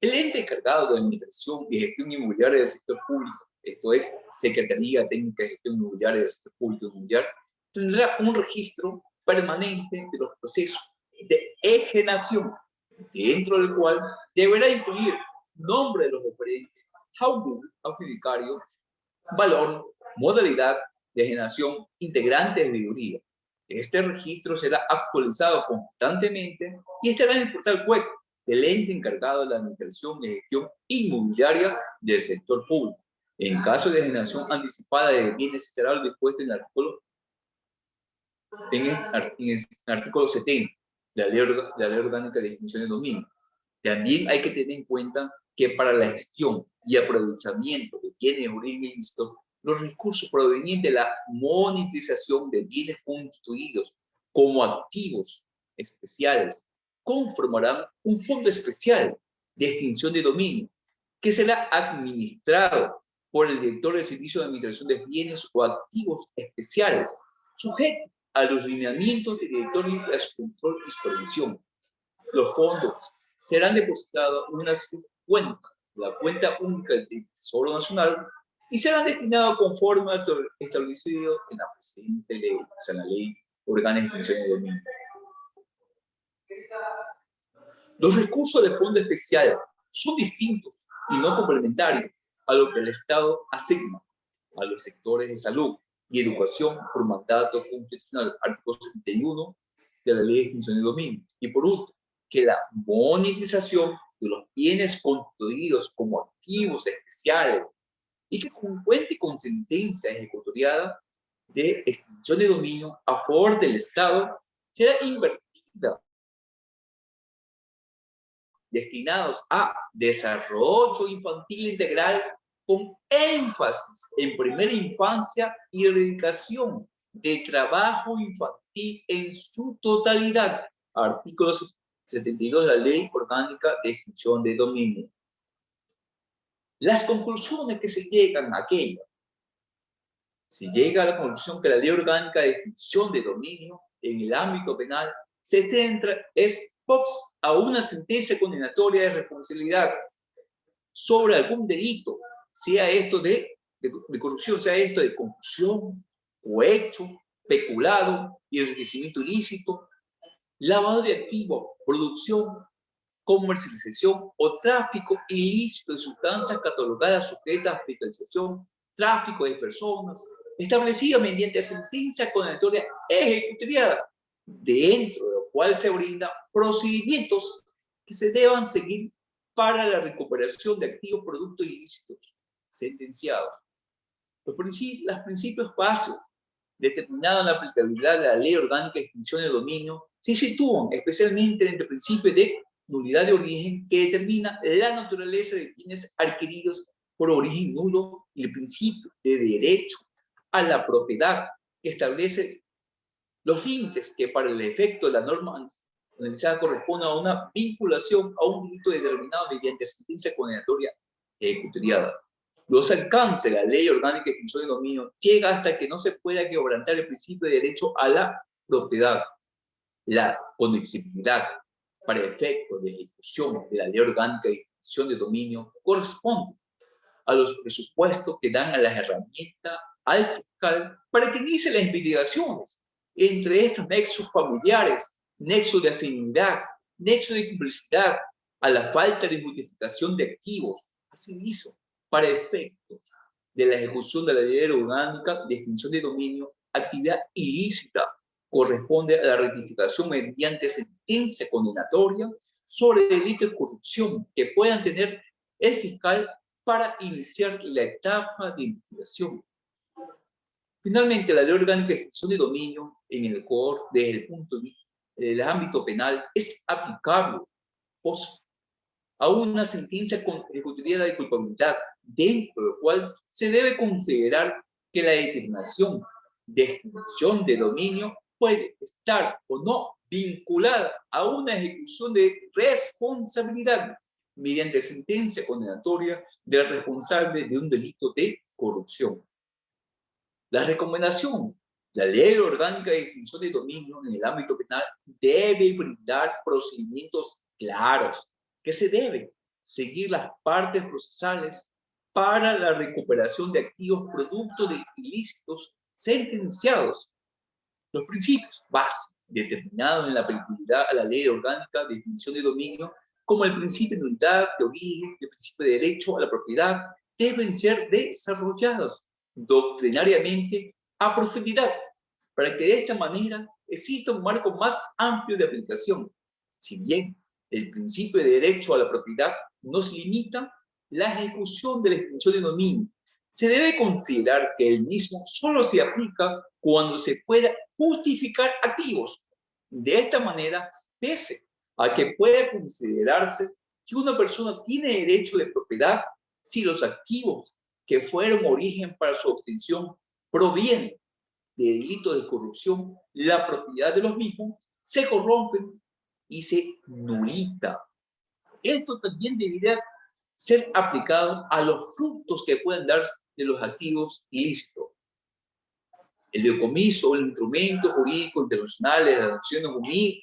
El ente encargado de administración y gestión inmobiliaria del sector público esto es Secretaría Técnica de Gestión Inmobiliaria del Sector Público Inmobiliario, tendrá un registro permanente de los procesos de enajenación, dentro del cual deberá incluir nombre de los oferentes, adjudicario, valor, modalidad de enajenación, integrantes de mayoría. Este registro será actualizado constantemente y estará en el portal web del ente encargado de la administración y gestión inmobiliaria del sector público. En caso de enajenación anticipada de bienes, será lo dispuesto en el artículo 70 de la Ley Orgánica de Extinción de Dominio. También hay que tener en cuenta que para la gestión y aprovechamiento de bienes de origen ilícito, los recursos provenientes de la monetización de bienes constituidos como activos especiales conformarán un fondo especial de extinción de dominio que será administrado por el director del Servicio de Administración de Bienes o Activos Especiales, sujeto a los lineamientos del director de su control y supervisión. Los fondos serán depositados en una subcuenta, la cuenta única del Tesoro Nacional, y serán destinados conforme a lo establecido en la presente ley, o sea, la Ley Orgánica de Extinción de Dominio. Los recursos de fondo especial son distintos y no complementarios a lo que el Estado asigna a los sectores de salud y educación por mandato constitucional, artículo 71 de la Ley de Extinción de Dominio. Y por último, que la monetización de los bienes constituidos como activos especiales y que cuente con sentencia ejecutoriada de extinción de dominio a favor del Estado será invertida destinados a desarrollo infantil integral con énfasis en primera infancia y erradicación de trabajo infantil en su totalidad. Artículo 72 de la Ley Orgánica de Extinción de Dominio. Las conclusiones que se llegan a aquella. Se llega a la conclusión que la Ley Orgánica de Extinción de Dominio en el ámbito penal se centra a una sentencia condenatoria de responsabilidad sobre algún delito, sea esto de corrupción, sea esto de concusión, cohecho, peculado y enriquecimiento ilícito, lavado de activos, producción, comercialización o tráfico ilícito de sustancias catalogadas sujetas a fiscalización, tráfico de personas, establecida mediante sentencia condenatoria ejecutoriada, dentro de lo cual se brinda procedimientos que se deban seguir para la recuperación de activos productos ilícitos sentenciados. Los principios básicos determinados en la aplicabilidad de la Ley Orgánica de Extinción de Dominio se sitúan especialmente entre el principio de nulidad de origen, que determina la naturaleza de bienes adquiridos por origen nulo, y el principio de derecho a la propiedad, que establece los límites que para el efecto de la norma analizada corresponde a una vinculación a un delito determinado mediante sentencia condenatoria ejecutoriada. Los alcances de la Ley Orgánica de Extinción de Dominio llega hasta que no se pueda quebrantar el principio de derecho a la propiedad. La conexibilidad para efectos de ejecución de la Ley Orgánica de Extinción de Dominio corresponde a los presupuestos que dan a las herramientas al fiscal para que inicie las investigaciones entre estos nexos familiares, nexos de afinidad, nexos de complicidad, a la falta de justificación de activos. Asimismo, para efectos de la ejecución de la Ley Orgánica de Extinción de Dominio, actividad ilícita corresponde a la rectificación mediante sentencia condenatoria sobre delitos de corrupción que puedan tener el fiscal para iniciar la etapa de investigación. Finalmente, la Ley Orgánica de Extinción de Dominio en el Ecuador, desde el punto de vista del ámbito penal, es aplicable a una sentencia ejecutoria de culpabilidad, dentro de la cual se debe considerar que la determinación de extinción de dominio puede estar o no vinculada a una ejecución de responsabilidad mediante sentencia condenatoria del responsable de un delito de corrupción. La recomendación: la Ley Orgánica de Extinción de Dominio en el ámbito penal debe brindar procedimientos claros que se deben seguir las partes procesales para la recuperación de activos producto de ilícitos sentenciados. Los principios básicos determinados en la aplicabilidad a la ley orgánica de definición de dominio, como el principio de nulidad, de origen, el principio de derecho a la propiedad, deben ser desarrollados doctrinariamente a profundidad, para que de esta manera exista un marco más amplio de aplicación. Si bien el principio de derecho a la propiedad no se limita la ejecución de la extinción de dominio, se debe considerar que el mismo solo se aplica cuando se pueda justificar activos. De esta manera, pese a que puede considerarse que una persona tiene derecho de propiedad si los activos que fueron origen para su obtención provienen de delitos de corrupción, la propiedad de los mismos se corrompen y se nulita. Esto también debería ser aplicado a los frutos que pueden darse de los activos ilícitos. El decomiso, el instrumento jurídico internacional de las Naciones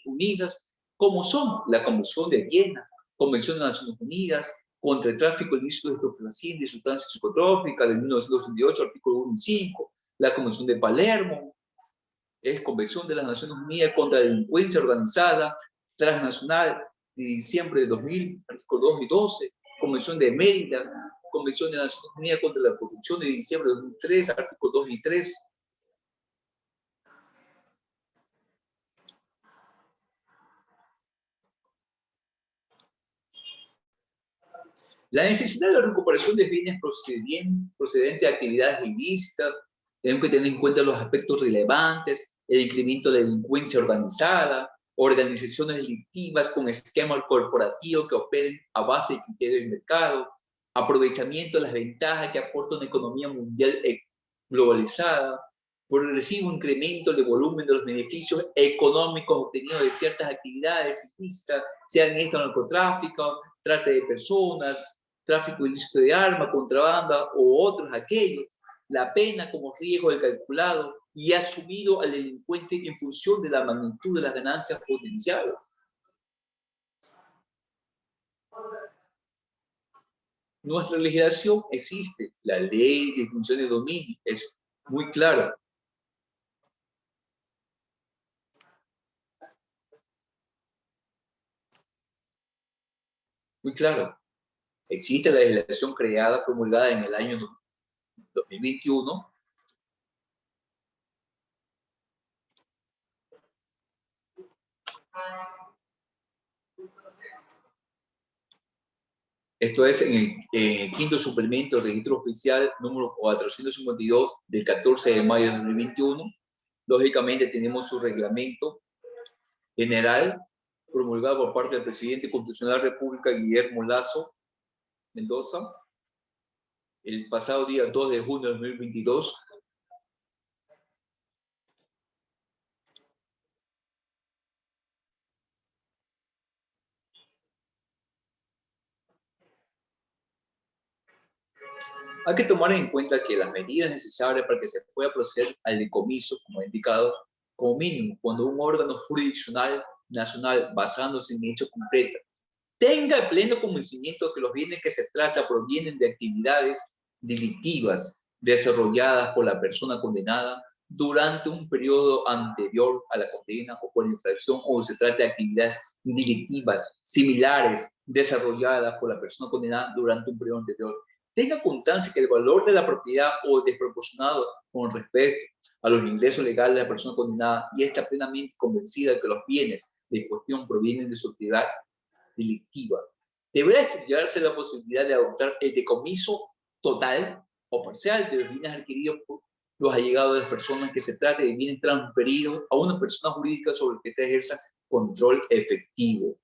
Unidas, como son la Convención de Viena, Convención de las Naciones Unidas contra el tráfico ilícito de estupefacientes y sustancias psicotrópicas de 1938, artículo 1 y 5, la Convención de Palermo, es Convención de las Naciones Unidas contra la delincuencia organizada transnacional de diciembre de 2000, artículo 2 y 12, Convención de Mérida, Convención de las Naciones Unidas contra la corrupción de diciembre de 2003, artículo 2 y 3. La necesidad de la recuperación de bienes procedentes de actividades ilícitas, tenemos que tener en cuenta los aspectos relevantes, el incremento de la delincuencia organizada, organizaciones delictivas con esquemas corporativos que operen a base de criterios de mercado, aprovechamiento de las ventajas que aporta una economía mundial globalizada, progresivo incremento del volumen de los beneficios económicos obtenidos de ciertas actividades ilícitas, sean estos narcotráfico, trata de personas, tráfico ilícito de armas, contrabanda o otros aquellos, la pena como riesgo del calculado y asumido al delincuente en función de la magnitud de las ganancias potenciales. Nuestra legislación existe, la ley de definición de dominio es muy clara. Muy claro. Existe la legislación creada, promulgada en el año 2021, esto es en el quinto suplemento del registro oficial número 452 del 14 de mayo de 2021. Lógicamente tenemos su reglamento general promulgado por parte del presidente constitucional de la República, Guillermo Lasso Mendoza, el pasado día 2 de junio de 2022. Hay que tomar en cuenta que las medidas necesarias para que se pueda proceder al decomiso, como he indicado, como mínimo, cuando un órgano jurisdiccional nacional, basándose en hechos concretos, tenga el pleno convencimiento de que los bienes que se trata provienen de actividades delictivas desarrolladas por la persona condenada durante un periodo anterior a la condena o por infracción, o se trata de actividades delictivas similares desarrolladas por la persona condenada durante un periodo anterior. Tenga constancia que el valor de la propiedad o desproporcionado con respecto a los ingresos legales de la persona condenada y está plenamente convencida de que los bienes de cuestión provienen de su actividad delictiva. Deberá estudiarse la posibilidad de adoptar el decomiso total o parcial de los bienes adquiridos por los allegados de las personas que se trate de bienes transferidos a una persona jurídica sobre la que ésta ejerza control efectivo.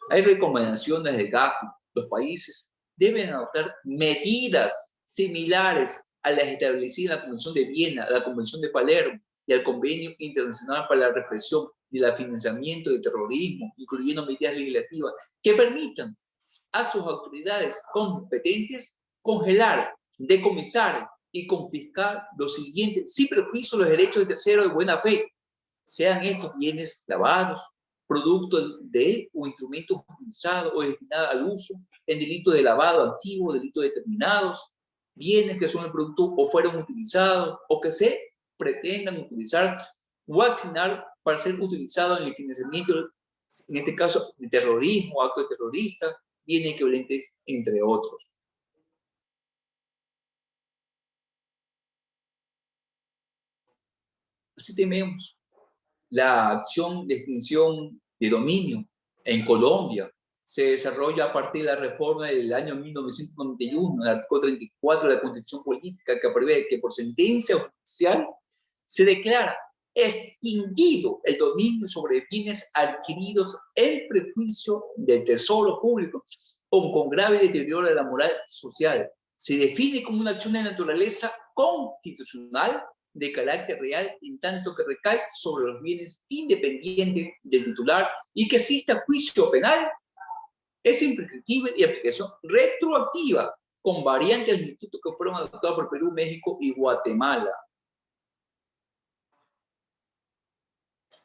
Hay recomendaciones de Gafi. Los países deben adoptar medidas similares a las establecidas en la Convención de Viena, a la Convención de Palermo y al Convenio Internacional para la Represión y el Financiamiento del Terrorismo, incluyendo medidas legislativas que permitan a sus autoridades competentes congelar, decomisar y confiscar lo siguiente, sin perjuicio de los derechos de terceros de buena fe, sean estos bienes lavados, producto de o instrumentos utilizados o destinados al uso en delitos de lavado activo, delitos determinados, bienes que son el producto o fueron utilizados o que se pretendan utilizar o asignar para ser utilizados en el financiamiento, en este caso, de terrorismo, actos terroristas, bienes equivalentes, entre otros. Así tenemos la acción de extinción de dominio en Colombia. Se desarrolla a partir de la reforma del año 1991, el artículo 34 de la Constitución Política, que prevé que por sentencia judicial se declara extinguido el dominio sobre bienes adquiridos en prejuicio del tesoro público o con grave deterioro de la moral social. Se define como una acción de naturaleza constitucional de carácter real, en tanto que recae sobre los bienes independientes del titular y que exista juicio penal, es imprescriptible y aplicación retroactiva, con variantes del instituto que fueron adoptados por Perú, México y Guatemala.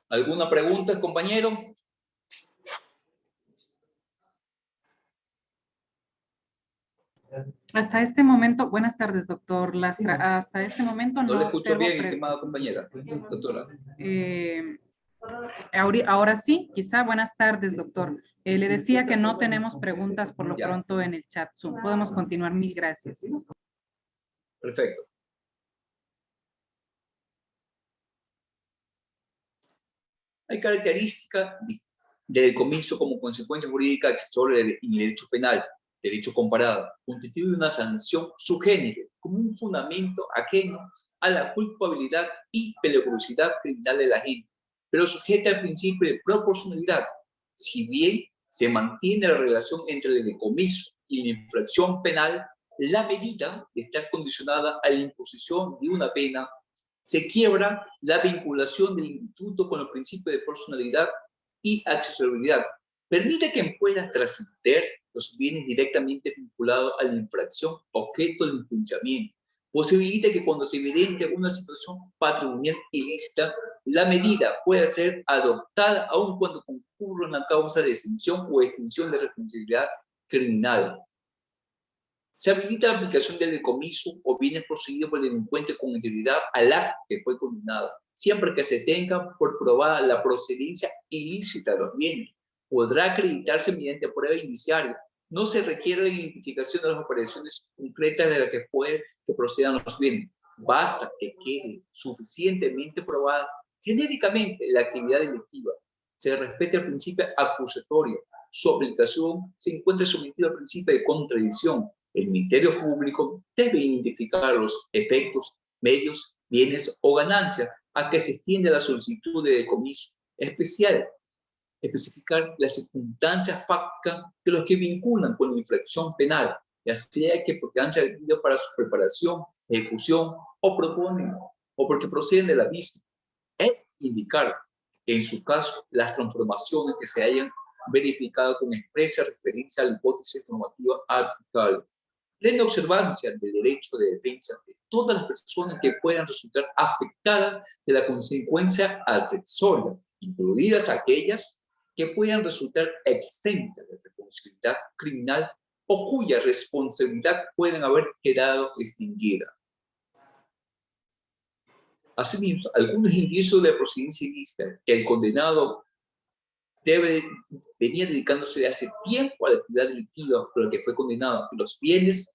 ¿Alguna pregunta, compañero? Hasta este momento, buenas tardes, doctor Lastra. Hasta este momento No no le escucho observo bien, estimada compañera, doctora. Ahora sí, quizá. Buenas tardes, doctor. Le decía que no tenemos preguntas por lo pronto en el chat Zoom. Podemos continuar. Mil gracias. Perfecto. Hay características del decomiso como consecuencia jurídica accesoria y derecho penal, derecho comparado, constituye una sanción subgénere como un fundamento ajeno a la culpabilidad y peligrosidad criminal de la gente, pero sujeta al principio de proporcionalidad. Si bien se mantiene la relación entre el decomiso y la infracción penal, la medida de estar condicionada a la imposición de una pena, se quiebra la vinculación del instituto con el principio de personalidad y accesibilidad. Permite que pueda trascender los bienes directamente vinculados a la infracción objeto del enjuiciamiento. Posibilita que cuando se evidencia una situación patrimonial ilícita, la medida pueda ser adoptada aun cuando concurra una causa de extinción o extinción de responsabilidad criminal. Se habilita la aplicación del decomiso o bienes poseídos por el delincuente con integridad al acto que fue condenado, siempre que se tenga por probada la procedencia ilícita de los bienes. Podrá acreditarse mediante prueba inicial. No se requiere la identificación de las operaciones concretas de las que procedan los bienes. Basta que quede suficientemente probada genéricamente la actividad delictiva. Se respeta el principio acusatorio. Su aplicación se encuentra sometida al principio de contradicción. El Ministerio Público debe identificar los efectos, medios, bienes o ganancias a que se extiende la solicitud de decomiso especial, especificar las circunstancias fácticas de los que vinculan con la infracción penal, ya sea que porque han servido para su preparación, ejecución o proponen o porque proceden de la misma, e indicar, en su caso, las transformaciones que se hayan verificado con expresa referencia a la hipótesis normativa aplicable. Plena observancia del derecho de defensa de todas las personas que puedan resultar afectadas de la consecuencia accesoria, incluidas aquellas que puedan resultar exentas de responsabilidad criminal o cuya responsabilidad pueden haber quedado extinguida. Asimismo, algunos indicios de procedencia ilícita que el condenado venía dedicándose de hace tiempo a la actividad delictiva por la que fue condenado, que los bienes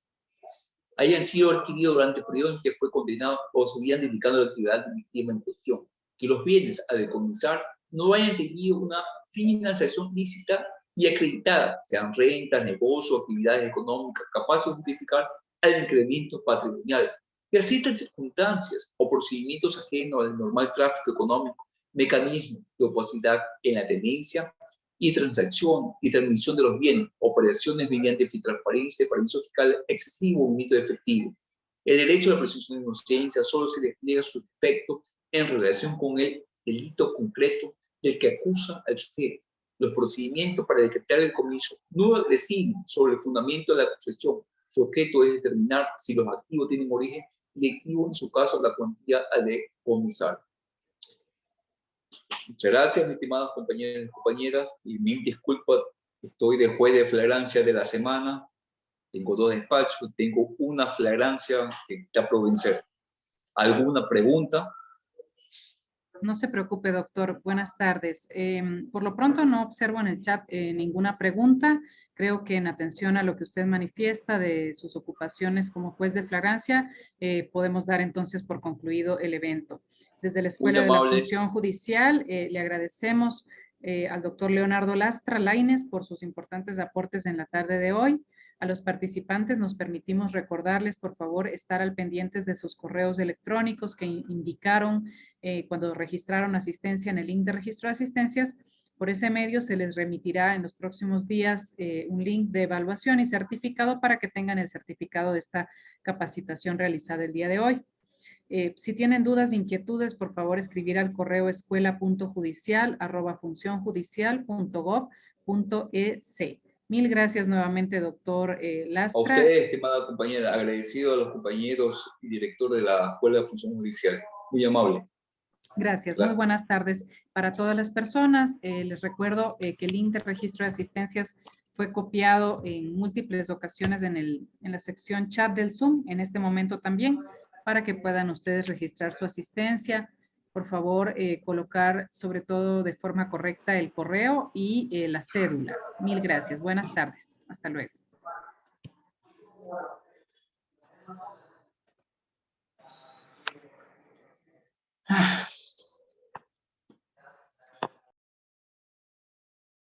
hayan sido adquiridos durante el periodo en que fue condenado o se habían dedicado a la actividad delictiva en cuestión, que los bienes a decomisar no hayan tenido una financiación lícita y acreditada, sean rentas, negocios, actividades económicas capaces de justificar el incremento patrimonial, que existan circunstancias o procedimientos ajenos al normal tráfico económico, mecanismos de opacidad en la tenencia y transacción y transmisión de los bienes, operaciones mediante transparencia, paraíso fiscal excesivo, un mito de efectivo. El derecho a la presunción de inocencia solo se despliega su efecto en relación con el delito concreto del que acusa al sujeto. Los procedimientos para decretar el decomiso no deciden sobre el fundamento de la acusación. Su objeto es determinar si los activos tienen origen delictivo, en su caso la cuantía a decomisar. Muchas gracias, mis estimados compañeros y compañeras, y mil disculpas, estoy de juez de flagrancia de la semana, tengo 2 despachos, tengo una flagrancia que está por vencer. ¿Alguna pregunta? No se preocupe, doctor. Buenas tardes. Por lo pronto no observo en el chat ninguna pregunta. Creo que en atención a lo que usted manifiesta de sus ocupaciones como juez de flagrancia, podemos dar entonces por concluido el evento. Desde la Escuela de la Función Judicial, le agradecemos al doctor Leonardo Lastra Lainez por sus importantes aportes en la tarde de hoy. A los participantes nos permitimos recordarles, por favor, estar al pendientes de sus correos electrónicos que indicaron cuando registraron asistencia en el link de registro de asistencias. Por ese medio se les remitirá en los próximos días un link de evaluación y certificado para que tengan el certificado de esta capacitación realizada el día de hoy. Si tienen dudas, inquietudes, por favor escribir al correo escuela.judicial@funcionjudicial.gov.es. Mil gracias nuevamente, doctor Lastra. A ustedes, estimada compañera, agradecido a los compañeros y director de la Escuela de Función Judicial. Muy amable. Gracias. Muy buenas tardes para todas las personas. Les recuerdo que el link de registro de asistencias fue copiado en múltiples ocasiones en la sección chat del Zoom, en este momento también, para que puedan ustedes registrar su asistencia. Por favor, colocar sobre todo de forma correcta el correo y la cédula. Mil gracias. Buenas tardes. Hasta luego.